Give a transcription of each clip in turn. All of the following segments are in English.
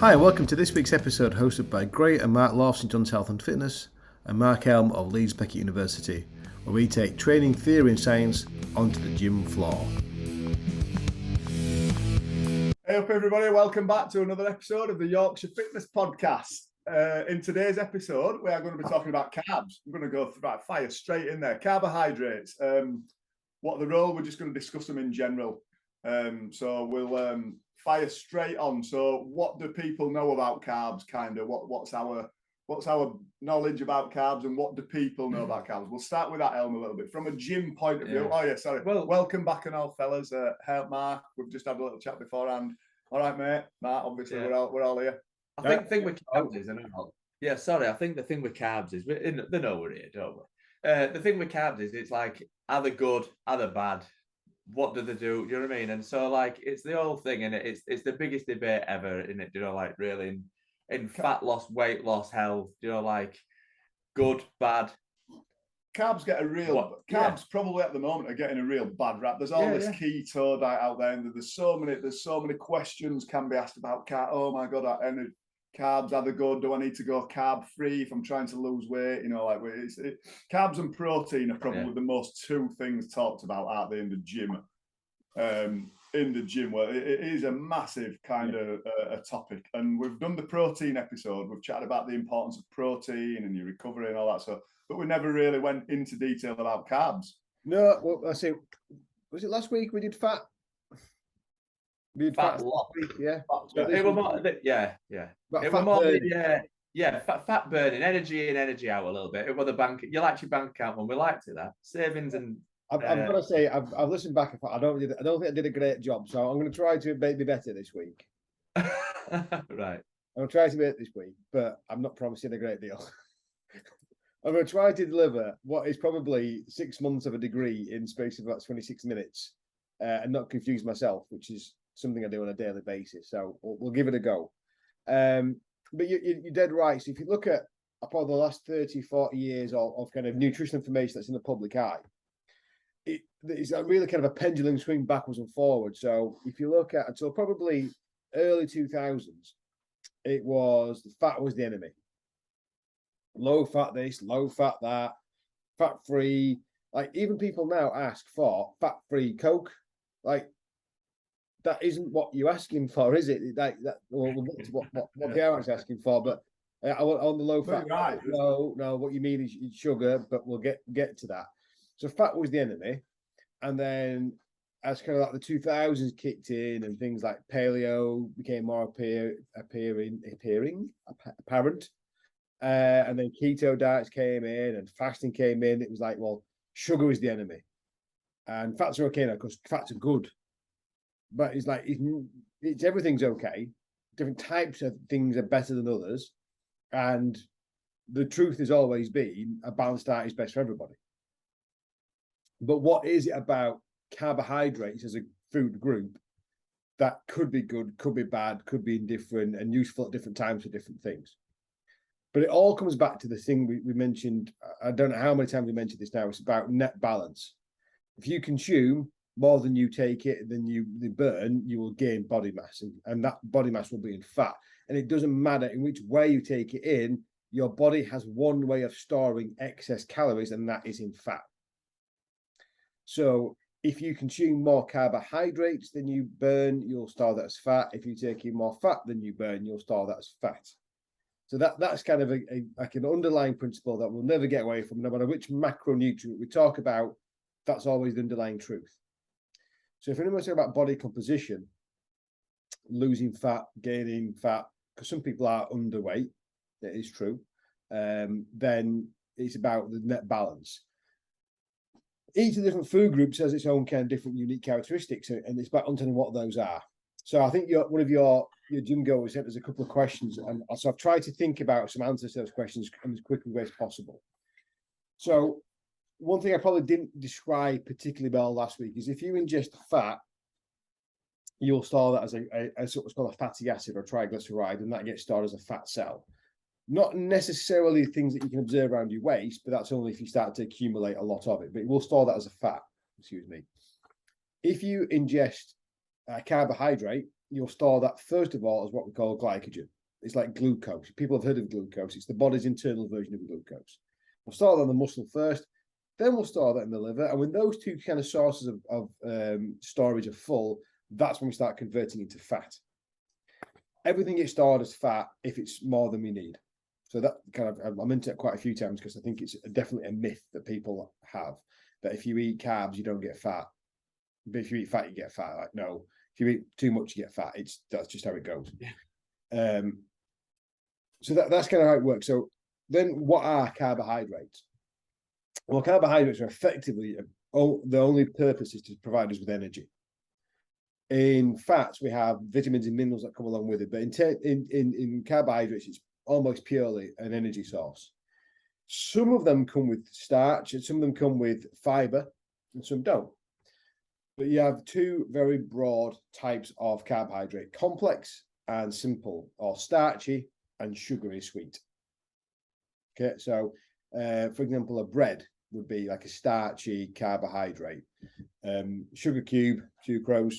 Hi, and welcome to this week's episode hosted by Gray and Mark Law of St John's Health and Fitness and Mark Elm of Leeds Beckett University, where we take training theory and science onto the gym floor. Hey up everybody, welcome back to another episode of the Yorkshire Fitness Podcast. In today's episode, we are going to be talking about carbs. I'm going to go fire straight in there. Carbohydrates, what the role, we're just going to discuss them in general. So we'll fire straight on. So what do people know about carbs, kind of? What's our knowledge about carbs and what do people know about carbs? We'll start with that, Elm, a little bit. From a gym point of view, Well, welcome back and all, fellas. Mark, we've just had a little chat beforehand. All right, mate. Mark, obviously, we're all here. I think the thing with carbs is, I think the thing with carbs is, they know we're here, don't we? The thing with carbs is, it's like, are they good, are they bad? What do they do? Do you know what I mean? And so, like, it's the whole thing, and it's the biggest debate ever, isn't it? You know, like, really, in fat loss, weight loss, health, you know, like, good, bad. Carbs get a real probably at the moment are getting a real bad rap. There's all this keto diet out there, and there's so many questions can be asked about carbs. Oh my god, carbs, are they good? Do I need to go carb free if I'm trying to lose weight? You know, like carbs and protein are probably the most two things talked about, aren't they, in the gym? Where it is a massive kind of a topic, and we've done the protein episode. We've chatted about the importance of protein and your recovery and all that stuff, but we never really went into detail about carbs. No, well, I say, was it last week we did fat? We did fat loss. It was more, fat burning, energy in, energy out a little bit. It was the bank. You liked your bank account when we liked it, that savings and. I've got to say, I've listened back. I don't think I did a great job, so I'm going to try to make me better this week. Right. I'm going to try to make it this week, but I'm not promising a great deal. I'm going to try to deliver what is probably 6 months of a degree in space of about 26 minutes, and not confuse myself, which is something I do on a daily basis. So we'll give it a go. But you're dead right. So if you look at probably the last 30, 40 years of kind of nutrition information that's in the public eye, it's a really kind of a pendulum swing backwards and forwards. So if you look at until probably early 2000s, it was the fat was the enemy. Low fat this, low fat that, fat free. Like even people now ask for fat free Coke. Like that isn't what you're asking for, is it? Like that. Well, what they are actually asking for, but I want on the low fat. Right. No. What you mean is sugar, but we'll get to that. So fat was the enemy, and then as kind of like the 2000s kicked in and things like Paleo became more apparent, and then keto diets came in and fasting came in. It was like, well, sugar is the enemy, and fats are okay now because fats are good, but it's like it's everything's okay. Different types of things are better than others, and the truth has always been a balanced diet is best for everybody. But what is it about carbohydrates as a food group that could be good, could be bad, could be indifferent and useful at different times for different things? But it all comes back to the thing we mentioned. I don't know how many times we mentioned this now. It's about net balance. If you consume more than you take it, than you burn, you will gain body mass. And that body mass will be in fat. And it doesn't matter in which way you take it in, your body has one way of storing excess calories, and that is in fat. So if you consume more carbohydrates than you burn, you'll store that as fat. If you take in more fat than you burn, you'll store that as fat. So that's kind of like an underlying principle that we'll never get away from. No matter which macronutrient we talk about, that's always the underlying truth. So if anyone talks about body composition, losing fat, gaining fat, because some people are underweight, that is true, then it's about the net balance. Each of the different food groups has its own kind of different unique characteristics, and it's about understanding what those are. So I think one of your gym goers sent us a couple of questions, and so I've tried to think about some answers to those questions as quickly as possible. So one thing I probably didn't describe particularly well last week is if you ingest fat, you'll store that as what's called a fatty acid or triglyceride, and that gets stored as a fat cell. Not necessarily things that you can observe around your waist, but that's only if you start to accumulate a lot of it. But it will store that as a fat, If you ingest carbohydrate, you'll store that first of all as what we call glycogen. It's like glucose. People have heard of glucose. It's the body's internal version of glucose. We'll store that in the muscle first, then we'll store that in the liver. And when those two kind of sources of storage are full, that's when we start converting into fat. Everything gets stored as fat if it's more than we need. So that kind of, I'm into it quite a few times because I think it's definitely a myth that people have, that if you eat carbs, you don't get fat. But if you eat fat, you get fat. Like, no, if you eat too much, you get fat. That's just how it goes. Yeah. So that's kind of how it works. So then what are carbohydrates? Well, carbohydrates are effectively, the only purpose is to provide us with energy. In fats, we have vitamins and minerals that come along with it. But in carbohydrates, it's almost purely an energy source. Some of them come with starch, and some of them come with fiber, and some don't. But you have two very broad types of carbohydrate: complex and simple, or starchy and sugary sweet. Okay, so for example, a bread would be like a starchy carbohydrate. Sugar cube, sucrose,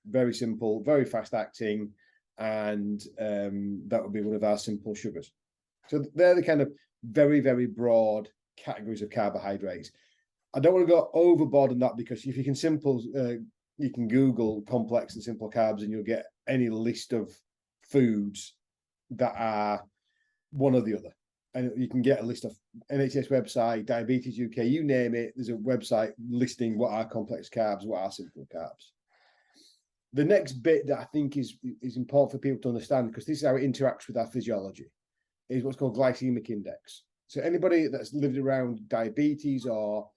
very simple, very fast acting, and that would be one of our simple sugars. So they're the kind of very, very broad categories of carbohydrates. I don't want to go overboard on that, because if you can you can Google complex and simple carbs and you'll get any list of foods that are one or the other. And you can get a list of NHS website, Diabetes UK, you name it. There's a website listing what are complex carbs, what are simple carbs. The next bit that I think is important for people to understand, because this is how it interacts with our physiology, is what's called glycemic index. So anybody that's lived around diabetes or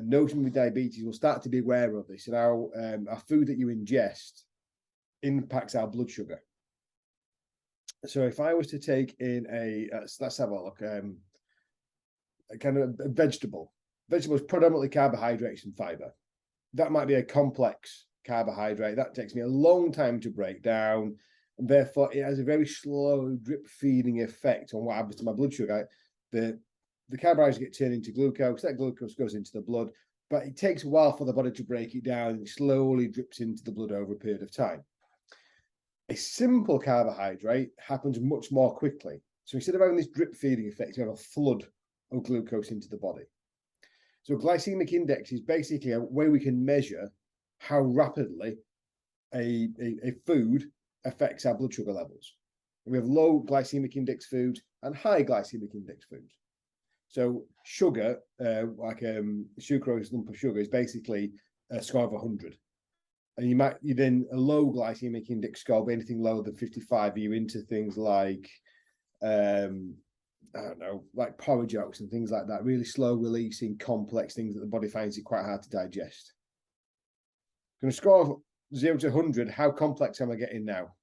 knows someone with diabetes will start to be aware of this, and how our food that you ingest impacts our blood sugar. So if I was to take in let's have a look, a kind of a vegetable is predominantly carbohydrates and fiber. That might be a complex carbohydrate. That takes me a long time to break down, and therefore it has a very slow drip feeding effect on what happens to my blood sugar. The carbohydrates get turned into glucose. That glucose goes into the blood, but it takes a while for the body to break it down, and it slowly drips into the blood over a period of time. A simple carbohydrate happens much more quickly. So instead of having this drip feeding effect, you have a flood of glucose into the body. So glycemic index is basically a way we can measure how rapidly a food affects our blood sugar levels. We have low glycemic index foods and high glycemic index foods. So sugar, like sucrose lump of sugar, is basically a score of 100. And you then a low glycemic index score, but anything lower than 55, you're into things like I don't know, like porridge oats and things like that, really slow releasing complex things that the body finds it quite hard to digest. Going to score of 0 to 100, how complex am I getting now?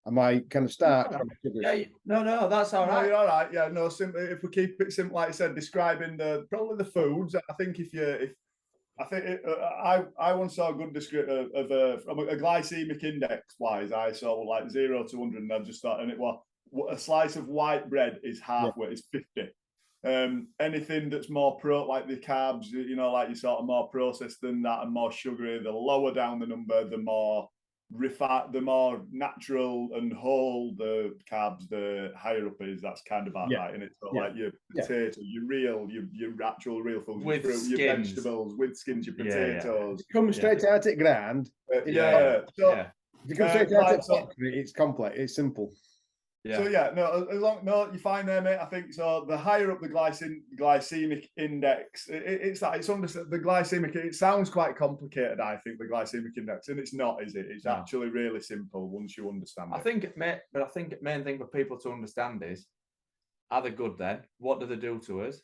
Am I kind of start? Yeah, no, that's all right. No, you're all right. Yeah, no, simple. If we keep it simple, like I said, describing probably the foods. I think I once saw a good description of from a glycemic index wise. I saw like 0 to 100, and I just thought, and it was a slice of white bread is halfway, it's 50. Anything that's more like the carbs, like you sort of more processed than that and more sugary, the lower down the number, the more refined, the more natural and whole the carbs, the higher up is. That's kind of about right. And it's like your potato, your actual real food, with fruit, skins. Your vegetables with skins, your potatoes. It comes straight out at grand. So, if you come straight out at factory, it's complex, it's simple. So you find there, mate. I think so. The higher up the glycemic index, it's under the glycemic. It sounds quite complicated, I think, the glycemic index, and it's not, is it? It's actually really simple once you understand it. I think the main thing for people to understand is, are they good then? What do they do to us?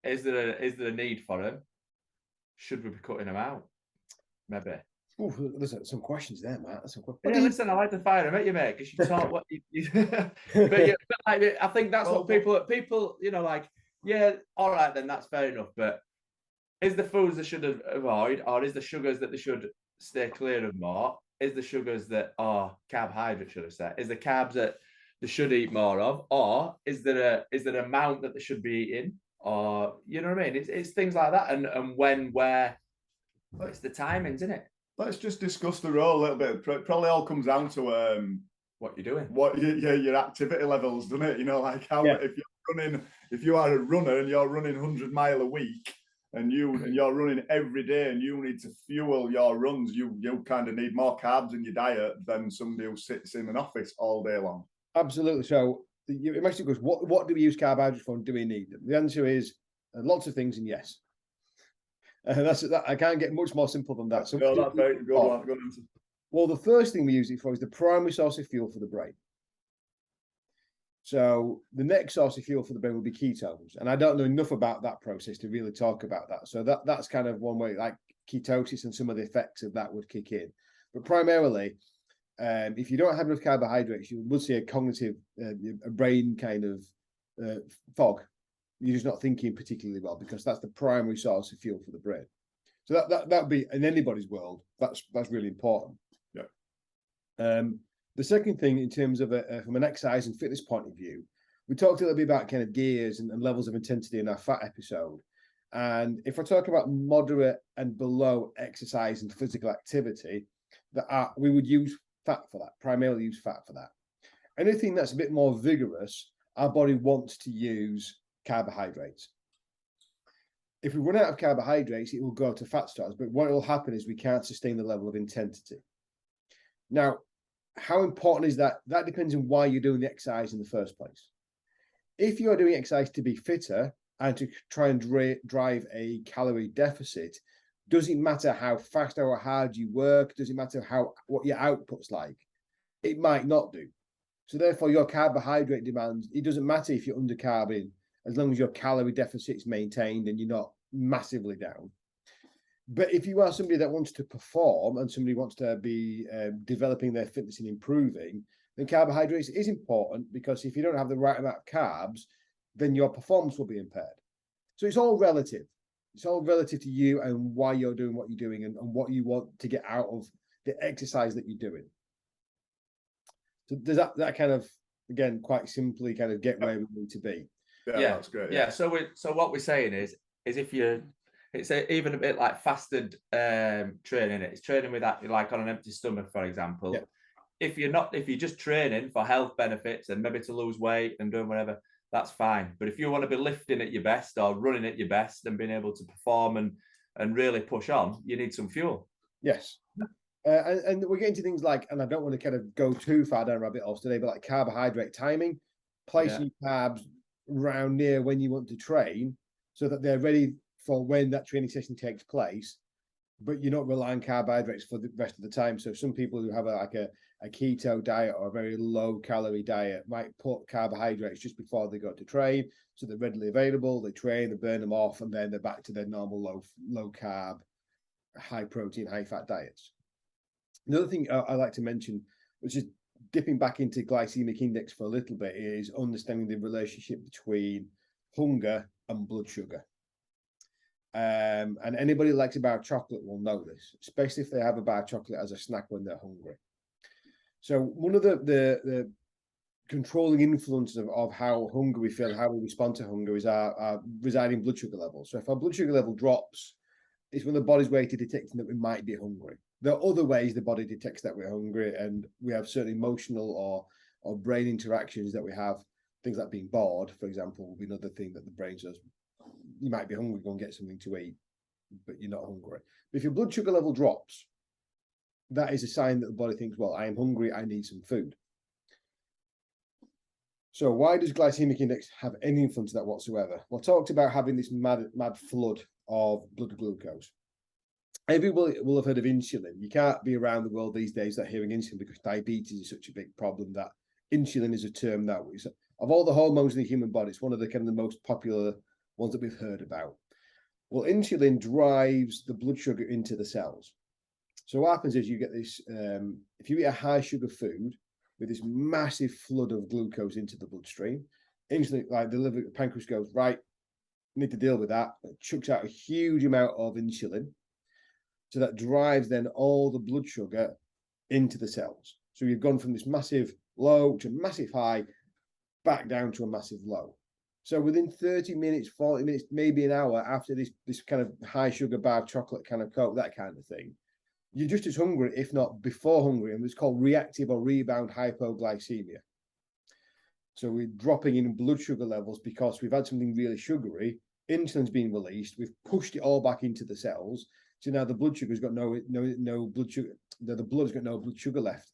Is there a need for them? Should we be cutting them out? Maybe. Oh, there's some questions there, Matt. Listen, I like to fire them at you, mate, because you talk what you but I think that's what people, all right, then that's fair enough. But is the foods they should avoid, or is the sugars that they should stay clear of more? Is the sugars that are carbohydrates, should I say? Is the carbs that they should eat more of, or is there an amount that they should be eating? Or you know what I mean? It's things like that, and when, where, it's the timings, isn't it? let's just discuss the role a little bit. It probably all comes down to what you're doing, what your activity levels, doesn't it? You know, like how if you are a runner and you're running 100 mile a week and you're running every day and you need to fuel your runs, you kind of need more carbs in your diet than somebody who sits in an office all day long. Absolutely. So it makes it goes, what do we use carbohydrates for and do we need them? The answer is lots of things and yes. I can't get much more simple than that. So no, that's very good one. Good answer. Well, the first thing we use it for is the primary source of fuel for the brain. So the next source of fuel for the brain will be ketones. And I don't know enough about that process to really talk about that. So that's kind of one way, like ketosis and some of the effects of that would kick in. But primarily, if you don't have enough carbohydrates, you would see a cognitive, a brain kind of fog. You're just not thinking particularly well because that's the primary source of fuel for the brain. So that would be in anybody's world. That's really important. Yeah. The second thing, in terms of from an exercise and fitness point of view, we talked a little bit about kind of gears and levels of intensity in our fat episode. And if I talk about moderate and below exercise and physical activity, we would use fat for that, primarily use fat for that. Anything that's a bit more vigorous, our body wants to use carbohydrates. If we run out of carbohydrates, it will go to fat stores, but what will happen is we can't sustain the level of intensity. Now, how important is that? That depends on why you're doing the exercise in the first place. If you're doing exercise to be fitter and to try and drive a calorie deficit, does it matter how fast or hard you work? Does it matter what your output's like? It might not do. So therefore, your carbohydrate demands, it doesn't matter if you're undercarbing, as long as your calorie deficit's maintained and you're not massively down. But if you are somebody that wants to perform and somebody wants to be developing their fitness and improving, then carbohydrates is important, because if you don't have the right amount of carbs, then your performance will be impaired. So it's all relative. It's all relative to you and why you're doing what you're doing and what you want to get out of the exercise that you're doing. So does that kind of, again, quite simply kind of get where we need to be? Yeah, that's great. Yeah. So what we're saying is if you're, it's even a bit like fasted training. It's training with that, like on an empty stomach, for example. Yeah. If you're just training for health benefits and maybe to lose weight and doing whatever, that's fine. But if you want to be lifting at your best or running at your best and being able to perform and really push on, you need some fuel. Yes. And we're getting to things like, and I don't want to kind of go too far down rabbit holes today, but like carbohydrate timing, placing your carbs around near when you want to train so that they're ready for when that training session takes place, but you're not relying on carbohydrates for the rest of the time. So some people who have a keto diet or a very low calorie diet might put carbohydrates just before they go to train, so they're readily available. They train, they burn them off, and then they're back to their normal low carb, high protein, high fat diets. Another thing I like to mention, which is dipping back into glycemic index for a little bit, is understanding the relationship between hunger and blood sugar. And anybody who likes a bar of chocolate will know this, especially if they have a bar of chocolate as a snack when they're hungry. So one of the controlling influences of how hungry we feel, how we respond to hunger, is our residing blood sugar level. So if our blood sugar level drops, it's when the body's way to detecting that we might be hungry. There are other ways the body detects that we're hungry, and we have certain emotional or brain interactions that we have. Things like being bored, for example, will be another thing that the brain says, you might be hungry, go and get something to eat, but you're not hungry. But if your blood sugar level drops, that is a sign that the body thinks, well, I am hungry, I need some food. So why does glycemic index have any influence on that whatsoever? Well, I talked about having this mad flood of blood glucose. Everybody will have heard of insulin. You can't be around the world these days without hearing insulin, because diabetes is such a big problem that insulin is a term that of all the hormones in the human body, it's one of the kind of the most popular ones that we've heard about. Well, insulin drives the blood sugar into the cells. So what happens is you get this, if you eat a high sugar food with this massive flood of glucose into the bloodstream, instantly, like the liver, the pancreas goes, right, need to deal with that. It chucks out a huge amount of insulin. So that drives then all the blood sugar into the cells. So you've gone from this massive low to massive high, back down to a massive low. So within 30 minutes, 40 minutes, maybe an hour after this kind of high sugar bar, chocolate kind of Coke, that kind of thing, you're just as hungry, if not before hungry, and it's called reactive or rebound hypoglycemia. So we're dropping in blood sugar levels because we've had something really sugary. Insulin's been released. We've pushed it all back into the cells. So now the blood sugar's got no blood sugar. The blood's got no blood sugar left,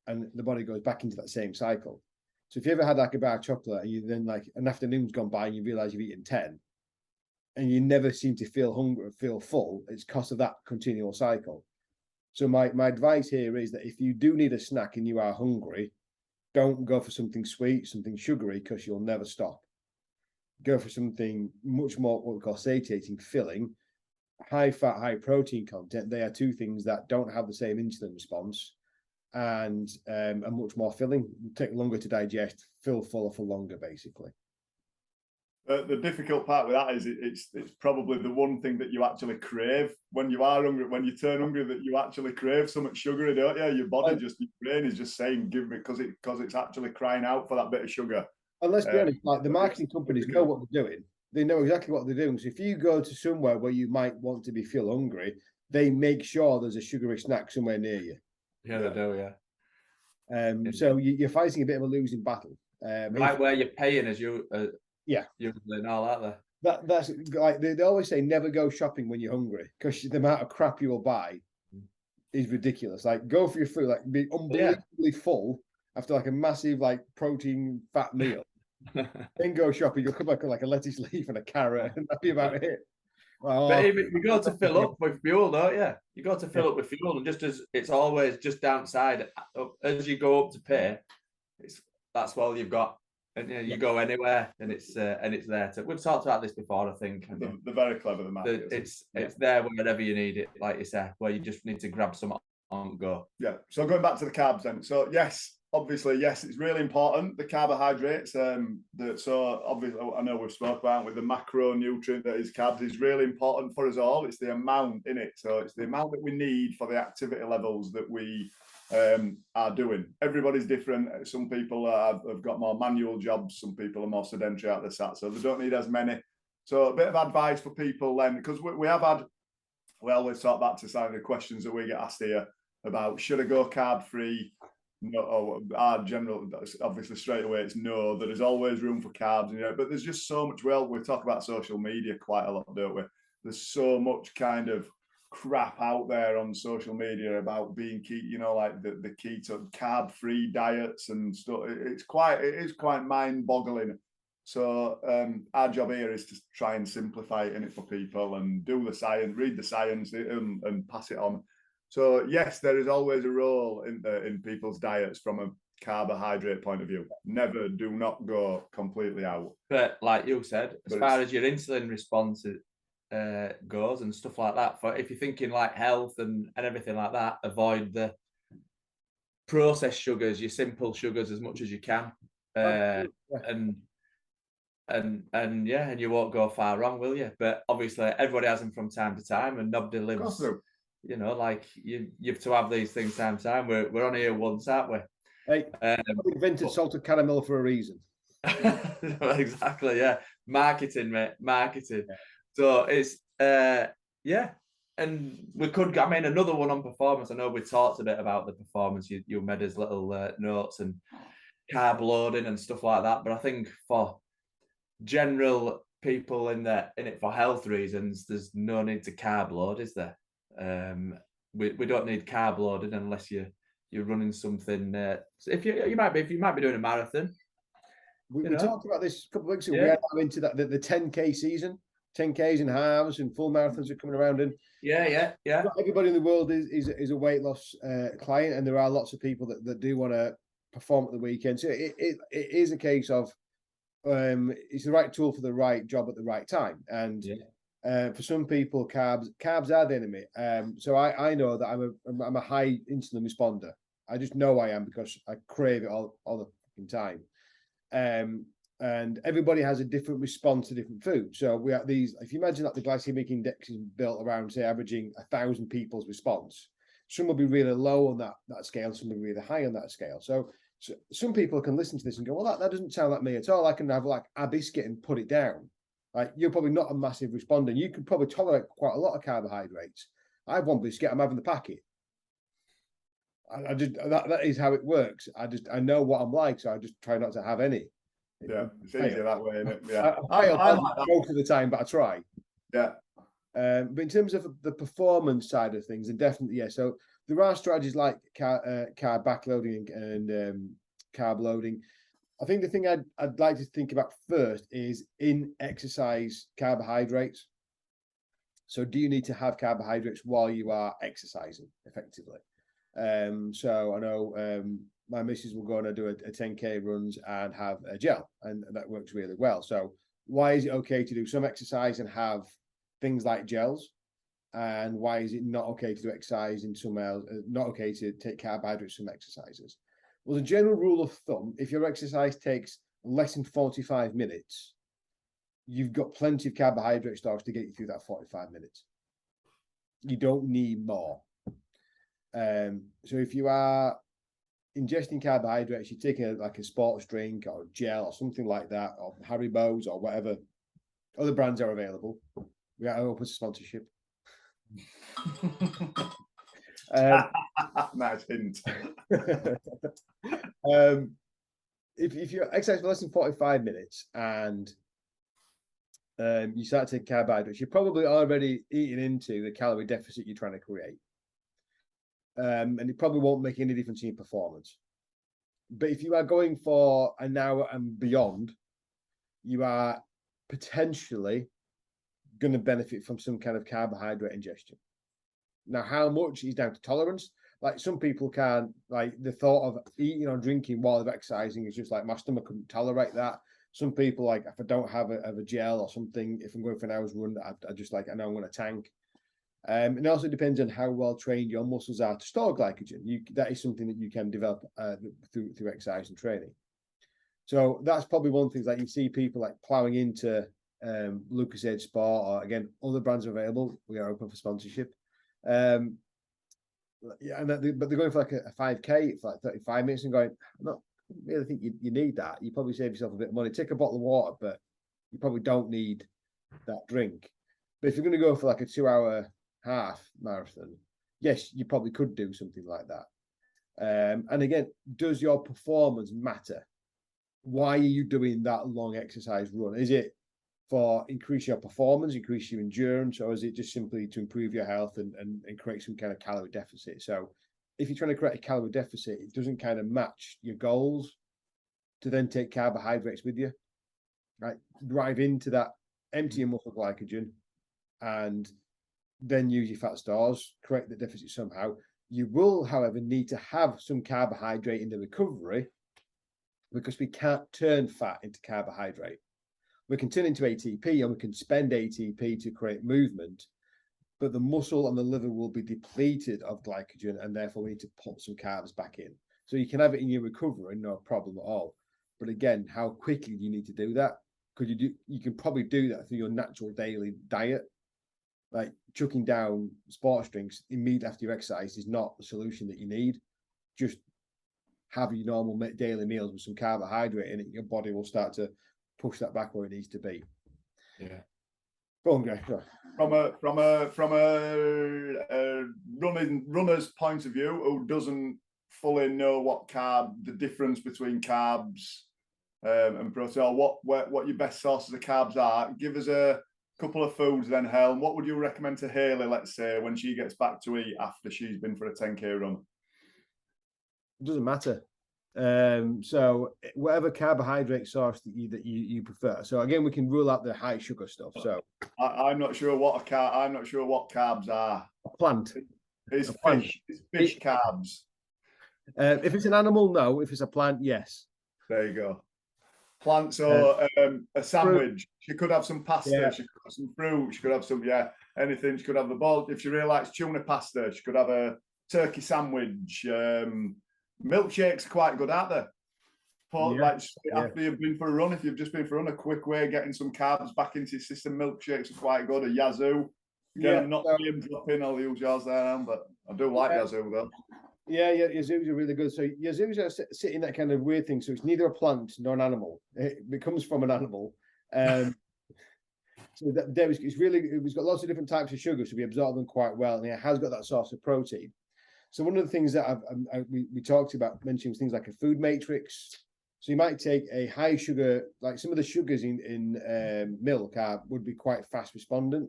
and the body goes back into that same cycle. So if you ever had like a bar of chocolate and you then like an afternoon's gone by and you realize you've eaten 10, and you never seem to feel hungry or feel full, it's because of that continual cycle. So my advice here is that if you do need a snack and you are hungry, don't go for something sweet, something sugary, because you'll never stop. Go for something much more what we call satiating, filling, high fat, high protein content. They are two things that don't have the same insulin response and are much more filling, take longer to digest, feel fuller for longer, basically. The difficult part with that is it's probably the one thing that you actually crave when you are hungry. When you turn hungry, that you actually crave so much sugar, don't you? Your body, your brain is just saying, "Give me," because it's actually crying out for that bit of sugar. And let's be honest, like the marketing companies know what they're doing. They know exactly what they're doing. So if you go to somewhere where you might want to feel hungry, they make sure there's a sugary snack somewhere near you. Yeah, they do. Yeah. So you're fighting a bit of a losing battle. Right where you're paying as you. Yeah, and all that there. That's like they always say, never go shopping when you're hungry, because the amount of crap you will buy is ridiculous. Like, go for your food, like be unbelievably full after like a massive like protein fat meal. Then go shopping. You'll come back with like a lettuce leaf and a carrot, and that'll be about it. But you got to fill up with fuel, don't you? You got to fill up with fuel, and just as it's always just downside as you go up to pay, that's all you've got. And you go anywhere, and it's there. We've talked about this before, I think. They're very clever, the marketers. It's there wherever you need it, like you said, where you just need to grab some on go. Yeah. So going back to the carbs then. So yes, obviously, it's really important, the carbohydrates. So obviously, I know we've spoken about with the macronutrient that is carbs is really important for us all. It's the amount in it. So it's the amount that we need for the activity levels that we are doing. Everybody's different. Some people have got more manual jobs. Some people are more sedentary out the sat, so they don't need as many. So a bit of advice for people then, because we have had, we always talk back to some of the questions that we get asked here about, should I go carb free? No, our general, obviously straight away it's no. There is always room for carbs, but there's just so much. Well, we talk about social media quite a lot, don't we? There's so much kind of crap out there on social media about being keto, like the keto carb-free diets and stuff. It is quite mind-boggling. So our job here is to try and simplify it in it for people and do the science, read the science, and pass it on. So yes, there is always a role in people's diets from a carbohydrate point of view. Do not go completely out. But like you said, as far as your insulin response goes and stuff like that, for if you're thinking like health and everything like that, avoid the processed sugars, your simple sugars as much as you can, and you won't go far wrong, will you? But obviously everybody has them from time to time, and nobody lives, like you have to have these things time to time. We're on here once, aren't we? Hey, we invented salted caramel for a reason. Exactly, yeah. Marketing, mate, marketing. Yeah. So it's and we could, I mean, another one on performance. I know we talked a bit about the performance. You made us little notes and carb loading and stuff like that. But I think for general people in it for health reasons, there's no need to carb load, is there? We don't need carb loading unless you're running something. If you might be doing a marathon. We talked about this a couple of weeks ago. Yeah. We are into that the 10K season. 10Ks and halves and full marathons are coming around, and not everybody in the world is a weight loss client, and there are lots of people that do want to perform at the weekend. So it is a case of it's the right tool for the right job at the right time, and for some people carbs are the enemy. So I know that I'm a high insulin responder. I just know I am, because I crave it all the fucking time. And everybody has a different response to different food. So we have these, if you imagine that the glycemic index is built around, say, averaging 1,000 people's response, some will be really low on that scale, some will be really high on that scale. So some people can listen to this and go, well, that doesn't sound like me at all. I can have like a biscuit and put it down. Like, you're probably not a massive responder. You could probably tolerate quite a lot of carbohydrates. I have one biscuit, I'm having the packet. I just that is how it works. I know what I'm like, so I just try not to have any. Yeah, it's easier that way, isn't it? Yeah, I like that most of the time, but I try. Yeah. But in terms of the performance side of things, and definitely, yeah. So there are strategies like carb backloading and carb loading. I think the thing I'd like to think about first is in exercise carbohydrates. So do you need to have carbohydrates while you are exercising effectively? So I know my missus will go and do a 10K runs and have a gel, and that works really well. So why is it okay to do some exercise and have things like gels? And why is it not okay to do exercise in some else, not okay to take carbohydrates from exercises? Well, the general rule of thumb, if your exercise takes less than 45 minutes, you've got plenty of carbohydrate stores to get you through that 45 minutes. You don't need more. So if you are ingesting carbohydrates, you're taking like a sports drink or gel or something like that, or Haribo's or whatever other brands are available. We are open to sponsorship. Nice hint. If you exercise for less than 45 minutes and you start taking carbohydrates, you're probably already eating into the calorie deficit you're trying to create. And it probably won't make any difference in your performance. But if you are going for an hour and beyond, you are potentially going to benefit from some kind of carbohydrate ingestion. Now, how much is down to tolerance? Like some people can't, like the thought of eating or drinking while they're exercising is just like my stomach couldn't tolerate that. Some people, like if I don't have a gel or something, if I'm going for an hour's run, I just like, I know I'm going to tank. And it also depends on how well trained your muscles are to store glycogen. That is something that you can develop through exercise and training. So that's probably one thing that you see people like plowing into Lucozade Sport, or again, other brands are available. We are open for sponsorship. Yeah, but they're going for like a 5K for like 35 minutes and going, I don't really think you need that. You probably save yourself a bit of money. Take a bottle of water, but you probably don't need that drink. But if you're going to go for like a 2-hour half marathon, yes, you probably could do something like that. And again, does your performance matter? Why are you doing that long exercise run? Is it for increase your performance, increase your endurance, or is it just simply to improve your health and create some kind of calorie deficit? So if you're trying to create a calorie deficit, it doesn't kind of match your goals to then take carbohydrates with you, right? Drive into that, empty your muscle glycogen, and then use your fat stores, correct the deficit somehow. You will, however, need to have some carbohydrate in the recovery because we can't turn fat into carbohydrate. We can turn into ATP and we can spend ATP to create movement, but the muscle and the liver will be depleted of glycogen, and therefore we need to put some carbs back in. So you can have it in your recovery, no problem at all. But again, how quickly do you need to do that? Could you can probably do that through your natural daily diet. Like chucking down sports drinks immediately after your exercise is not the solution that you need. Just have your normal daily meals with some carbohydrate in it. Your body will start to push that back where it needs to be. Yeah. Go on, Greg. From a runner's point of view, who doesn't fully know the difference between carbs and protein, or what your best sources of carbs are, give us a couple of foods then, Helen. What would you recommend to Hayley, let's say, when she gets back to eat after she's been for a 10K run? It doesn't matter. So whatever carbohydrate source that you prefer. So again, we can rule out the high sugar stuff. So I'm not sure what carbs are. A plant. It's fish carbs. If it's an animal, no. If it's a plant, yes. There you go. Plant. So a sandwich. Fruit. She could have some pasta. Yeah. She could have some fruit. She could have some anything. She could have the ball. If she really likes tuna pasta, she could have a turkey sandwich. Milkshakes are quite good, aren't they? After you've been for a run, if you've just been for a run, a quick way of getting some carbs back into your system. Milkshakes are quite good. A Yazoo. Again, I'm not name dropping. I'll use yours there, but I do like Yazoo though. Yeah, Yazoos are really good. So Yazoos are sitting that kind of weird thing. So it's neither a plant nor an animal. It comes from an animal. So that dairy, it's got lots of different types of sugar, so we absorb them quite well, and it has got that source of protein. So one of the things that we talked about mentioning things like a food matrix. So you might take a high sugar, like some of the sugars in milk would be quite fast respondent,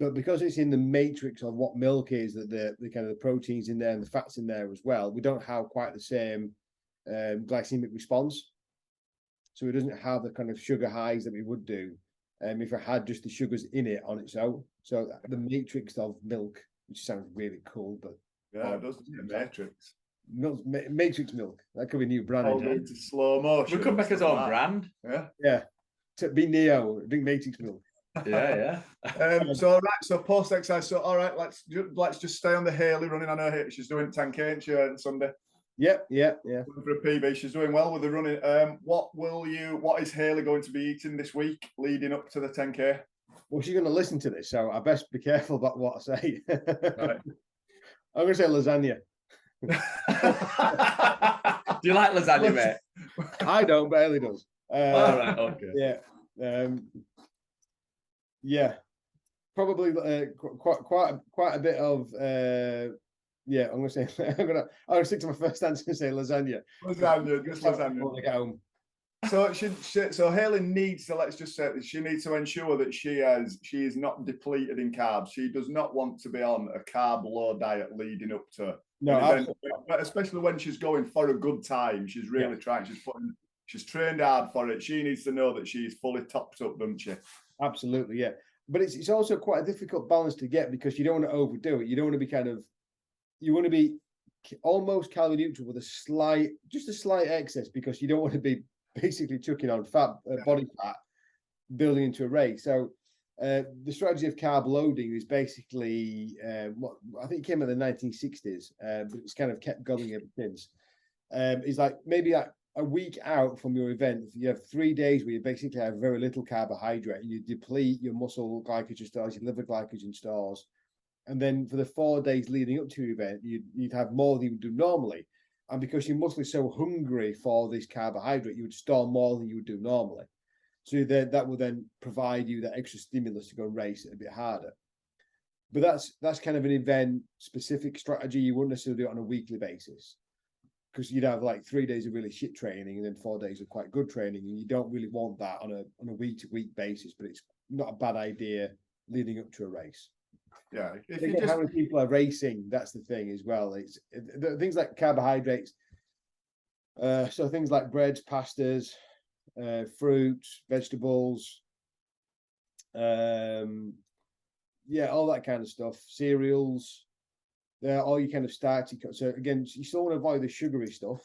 but because it's in the matrix of what milk is, that the kind of the proteins in there and the fats in there as well, we don't have quite the same glycemic response. So it doesn't have the kind of sugar highs that we would do if it had just the sugars in it on its own. So the matrix of milk, which sounds really cool, but yeah, it does. Matrix. Matrix milk. That could be a new brand. All going to slow motion. We could make our own brand. Yeah. To be Neo, drink Matrix milk. Yeah. So post exercise. So all right, let's just stay on the Hayley running. I know she's doing 10K, ain't she, on Sunday? Yep. For a PB, she's doing well with the running. What is Hayley going to be eating this week leading up to the 10K? Well, she's going to listen to this, so I best be careful about what I say. Right. I'm going to say lasagna. Do you like lasagna, mate? I don't, but Ellie does. All right, okay. Yeah. Probably quite a bit of I'm going to say I'm going to stick to my first answer and say lasagna. Just lasagna. So Hayley needs to, let's just say, she needs to ensure that she is not depleted in carbs. She does not want to be on a carb low diet leading up to especially when she's going for a good time. She's really trying. She's trained hard for it. She needs to know that she's fully topped up, doesn't she? Absolutely, yeah. But it's also quite a difficult balance to get, because you don't want to overdo it. You don't want to be you want to be almost calorie neutral with a slight excess, because you don't want to be basically chucking on body fat, building into a race. So the strategy of carb loading is basically what I think came in the 1960s, but it's kind of kept going ever since. It's like maybe like a week out from your event, you have 3 days where you basically have very little carbohydrate. You deplete your muscle glycogen stores, your liver glycogen stores, and then for the 4 days leading up to your event, you'd have more than you would do normally. And because your muscle is so hungry for this carbohydrate, you would store more than you would do normally. So that will then provide you that extra stimulus to go and race it a bit harder. But that's kind of an event-specific strategy. You wouldn't necessarily do it on a weekly basis, because you'd have like 3 days of really shit training and then 4 days of quite good training, and you don't really want that on a week-to-week basis. But it's not a bad idea leading up to a race. Yeah, how many people are racing? That's the thing as well. It's things like carbohydrates. So things like breads, pastas, fruits, vegetables. All that kind of stuff. Cereals. They're all you kind of starchy. So again, you still want to avoid the sugary stuff,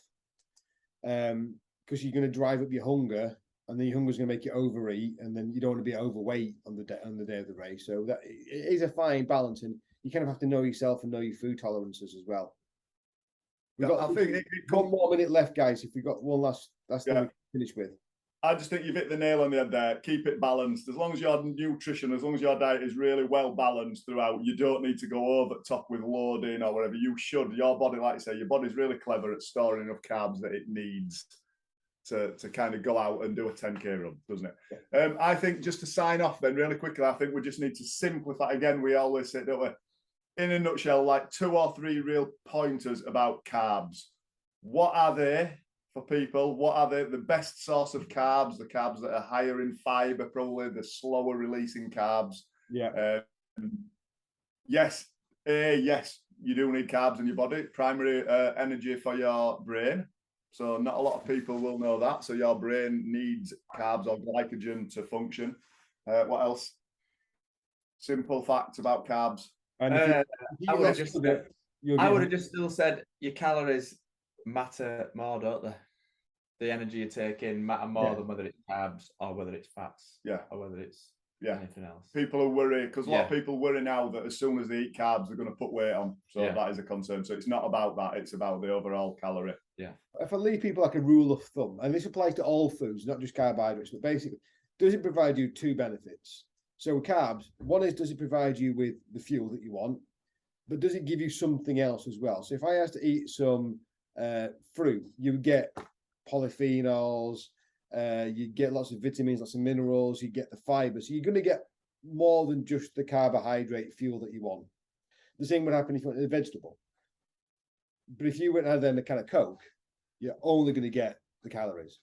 because you're going to drive up your hunger. And then your hunger is going to make you overeat, and then you don't want to be overweight on the day of the race. So that it is a fine balance, and you kind of have to know yourself and know your food tolerances as well. We've got, I think, one more minute left, guys. If we've got one last thing we can finish with. I just think you've hit the nail on the head there. Keep it balanced. As long as your nutrition, as long as your diet is really well balanced throughout, you don't need to go over the top with loading or whatever. You should. Your body, like I say, your body's really clever at storing enough carbs that it needs to kind of go out and do a 10K run, doesn't it? Yeah. I think just to sign off then really quickly, I think we just need to simplify. Again, we always say, don't we? In a nutshell, like 2 or 3 real pointers about carbs. What are they for people? What are the best source of carbs? The carbs that are higher in fiber, probably the slower releasing carbs. Yeah. Yes, you do need carbs in your body. Primary energy for your brain. So not a lot of people will know that. So your brain needs carbs or glycogen to function. What else? Simple facts about carbs. I would have just still said your calories matter more, don't they? The energy you take in matter more than whether it's carbs or whether it's fats. Yeah. Or whether it's anything else. People are worried because a lot of people worry now that as soon as they eat carbs, they're going to put weight on. So that is a concern. So it's not about that. It's about the overall calorie. Yeah. If I leave people like a rule of thumb, and this applies to all foods, not just carbohydrates, but basically, does it provide you 2 benefits? So carbs, one is, does it provide you with the fuel that you want? But does it give you something else as well? So if I asked to eat some fruit, you would get polyphenols, You get lots of vitamins, lots of minerals. You get the fibre, so you're going to get more than just the carbohydrate fuel that you want. The same would happen if you went a vegetable. But if you went out there and a can of Coke, you're only going to get the calories.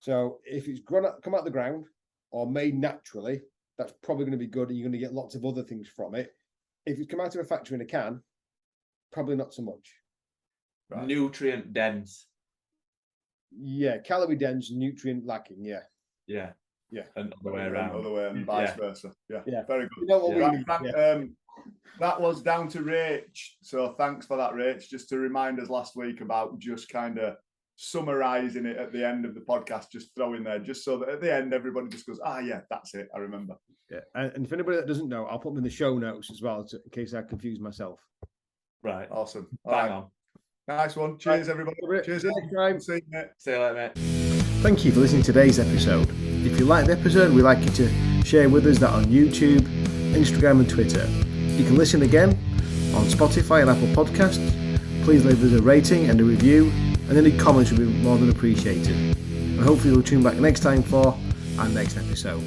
So if it's come out of the ground or made naturally, that's probably going to be good, and you're going to get lots of other things from it. If it's come out of a factory in a can, probably not so much. Right. Nutrient dense. Yeah, calorie dense, nutrient lacking. Yeah. And other way around. Other way and vice versa. Yeah. Very good. You know what we need. That was down to Rach. So thanks for that, Rach. Just to remind us last week about just kind of summarising it at the end of the podcast, just throw in there, just so that at the end everybody just goes, yeah, that's it, I remember. Yeah, and for anybody that doesn't know, I'll put them in the show notes as well, in case I confuse myself. Right. Awesome. Bang on. Nice one. Cheers, everybody. Cheers. See you later, mate. Thank you for listening to today's episode. If you liked the episode, we'd like you to share with us that on YouTube, Instagram and Twitter. You can listen again on Spotify and Apple Podcasts. Please leave us a rating and a review, and any comments would be more than appreciated. And hopefully you'll tune back next time for our next episode.